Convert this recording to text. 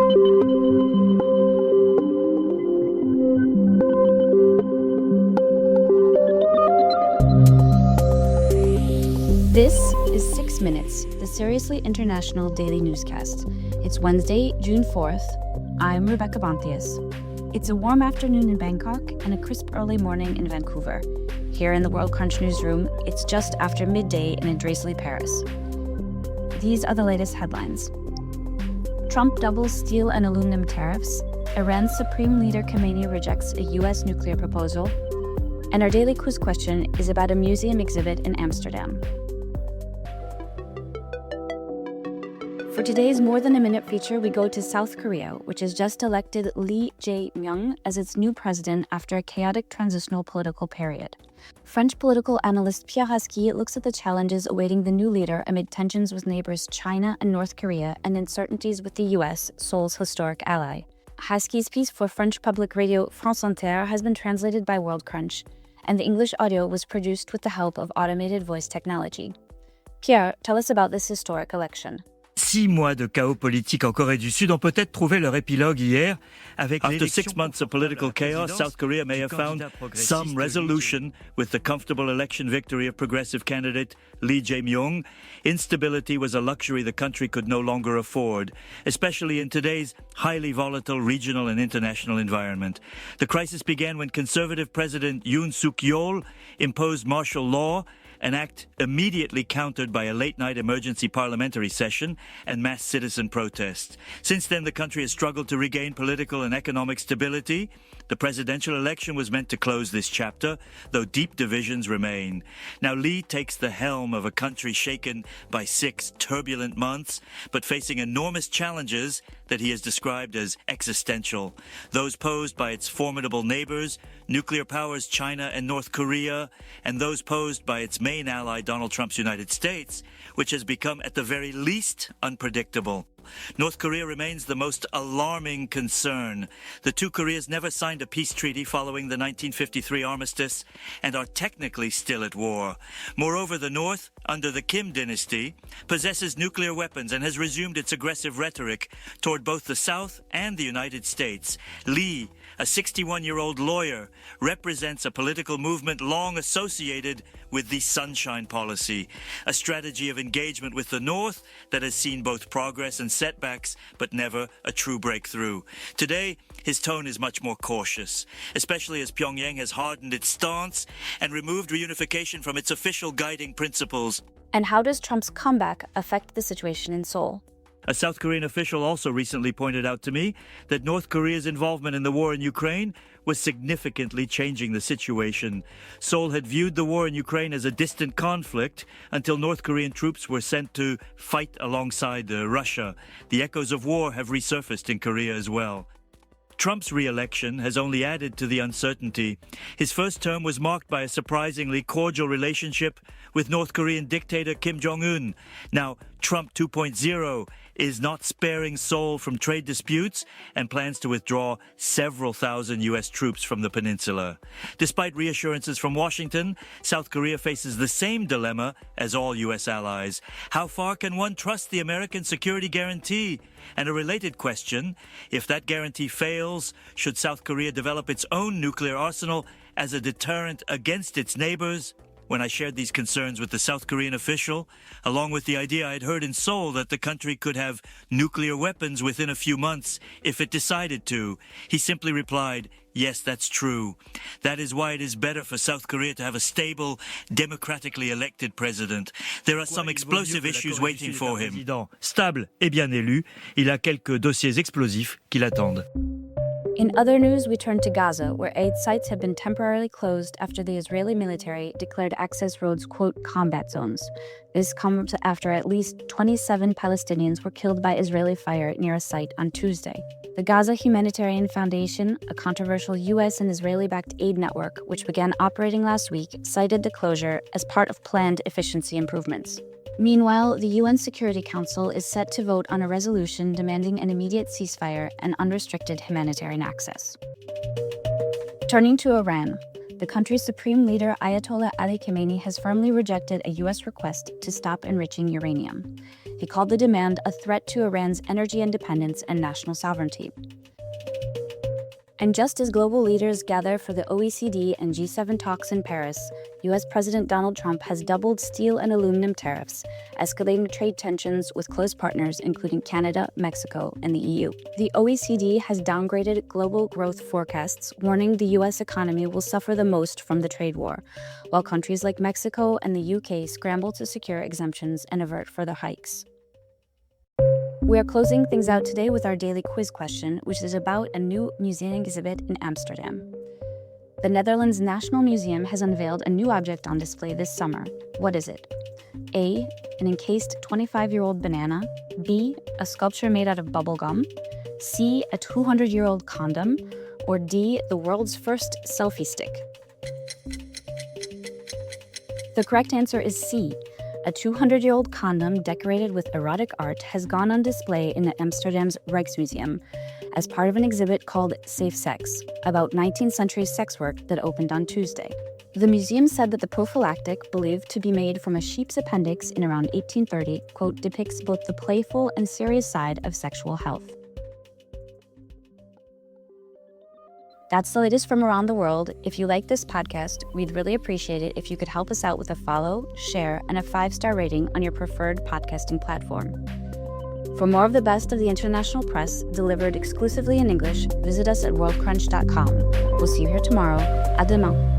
This is 6 Minutes, the Seriously International Daily Newscast. It's Wednesday, June 4th. I'm Rebecca Bonthius. It's a warm afternoon in Bangkok and a crisp early morning in Vancouver. Here in the Worldcrunch newsroom, it's just after midday in Drizzly, Paris. These are the latest headlines. Trump doubles steel and aluminum tariffs. Iran's Supreme Leader Khamenei rejects a U.S. nuclear proposal. And our daily quiz question is about a museum exhibit in Amsterdam. For today's More Than a Minute feature, we go to South Korea, which has just elected Lee Jay-myung as its new president after a chaotic transitional political period. French political analyst Pierre Haski looks at the challenges awaiting the new leader amid tensions with neighbors China and North Korea and uncertainties with the U.S., Seoul's historic ally. Haski's piece for French public radio France Inter has been translated by Worldcrunch, and the English audio was produced with the help of automated voice technology. Pierre, tell us about this historic election. 6 mois de chaos politique en Corée du Sud ont peut-être trouvé leur épilogue hier avec After 6 months of political chaos, South Korea may have found some resolution with the comfortable election victory of progressive candidate Lee Jay-myung. Instability was a luxury the country could no longer afford, especially in today's highly volatile regional and international environment. The crisis began when conservative President Yoon Suk-yeol imposed martial law, an act immediately countered by a late-night emergency parliamentary session and mass citizen protests. Since then, the country has struggled to regain political and economic stability. The presidential election was meant to close this chapter, though deep divisions remain. Now Lee takes the helm of a country shaken by 6 turbulent months, but facing enormous challenges that he has described as existential. Those posed by its formidable neighbors, nuclear powers China and North Korea, and those posed by its main ally Donald Trump's United States, which has become at the very least unpredictable. North Korea remains the most alarming concern. The two Koreas never signed a peace treaty following the 1953 armistice and are technically still at war. Moreover, the North, under the Kim dynasty, possesses nuclear weapons and has resumed its aggressive rhetoric toward both the South and the United States. Lee, a 61-year-old lawyer, represents a political movement long associated with the Sunshine Policy, a strategy of engagement with the North that has seen both progress and setbacks, but never a true breakthrough. Today, his tone is much more cautious, especially as Pyongyang has hardened its stance and removed reunification from its official guiding principles. And how does Trump's comeback affect the situation in Seoul? A South Korean official also recently pointed out to me that North Korea's involvement in the war in Ukraine was significantly changing the situation. Seoul had viewed the war in Ukraine as a distant conflict until North Korean troops were sent to fight alongside Russia. The echoes of war have resurfaced in Korea as well. Trump's re-election has only added to the uncertainty. His first term was marked by a surprisingly cordial relationship with North Korean dictator Kim Jong-un. Now, Trump 2.0 is not sparing Seoul from trade disputes and plans to withdraw several thousand U.S. troops from the peninsula. Despite reassurances from Washington, South Korea faces the same dilemma as all U.S. allies. How far can one trust the American security guarantee? And a related question, if that guarantee fails, should South Korea develop its own nuclear arsenal as a deterrent against its neighbors? When I shared these concerns with the South Korean official, along with the idea I'd heard in Seoul that the country could have nuclear weapons within a few months if it decided to, he simply replied, "Yes, that's true. That is why it is better for South Korea to have a stable, democratically elected president. There are some explosive issues waiting for him." Stable et bien élu, il a quelques dossiers explosifs qui l'attendent. In other news, we turn to Gaza, where aid sites have been temporarily closed after the Israeli military declared access roads, quote, combat zones. This comes after at least 27 Palestinians were killed by Israeli fire near a site on Tuesday. The Gaza Humanitarian Foundation, a controversial U.S. and Israeli-backed aid network, which began operating last week, cited the closure as part of planned efficiency improvements. Meanwhile, the UN Security Council is set to vote on a resolution demanding an immediate ceasefire and unrestricted humanitarian access. Turning to Iran, the country's supreme leader Ayatollah Ali Khamenei has firmly rejected a U.S. request to stop enriching uranium. He called the demand a threat to Iran's energy independence and national sovereignty. And just as global leaders gather for the OECD and G7 talks in Paris, U.S. President Donald Trump has doubled steel and aluminum tariffs, escalating trade tensions with close partners including Canada, Mexico, and the EU. The OECD has downgraded global growth forecasts, warning the U.S. economy will suffer the most from the trade war, while countries like Mexico and the UK scramble to secure exemptions and avert further hikes. We are closing things out today with our daily quiz question, which is about a new museum exhibit in Amsterdam. The Netherlands National Museum has unveiled a new object on display this summer. What is it? A, an encased 25-year-old banana. B, a sculpture made out of bubblegum. C, a 200-year-old condom. Or D, the world's first selfie stick. The correct answer is C. A 200-year-old condom decorated with erotic art has gone on display in Amsterdam's Rijksmuseum as part of an exhibit called Safe Sex, about 19th century sex work that opened on Tuesday. The museum said that the prophylactic, believed to be made from a sheep's appendix in around 1830, quote, depicts both the playful and serious side of sexual health. That's the latest from around the world. If you like this podcast, we'd really appreciate it if you could help us out with a follow, share, and a 5-star rating on your preferred podcasting platform. For more of the best of the international press, delivered exclusively in English, visit us at worldcrunch.com. We'll see you here tomorrow. À demain.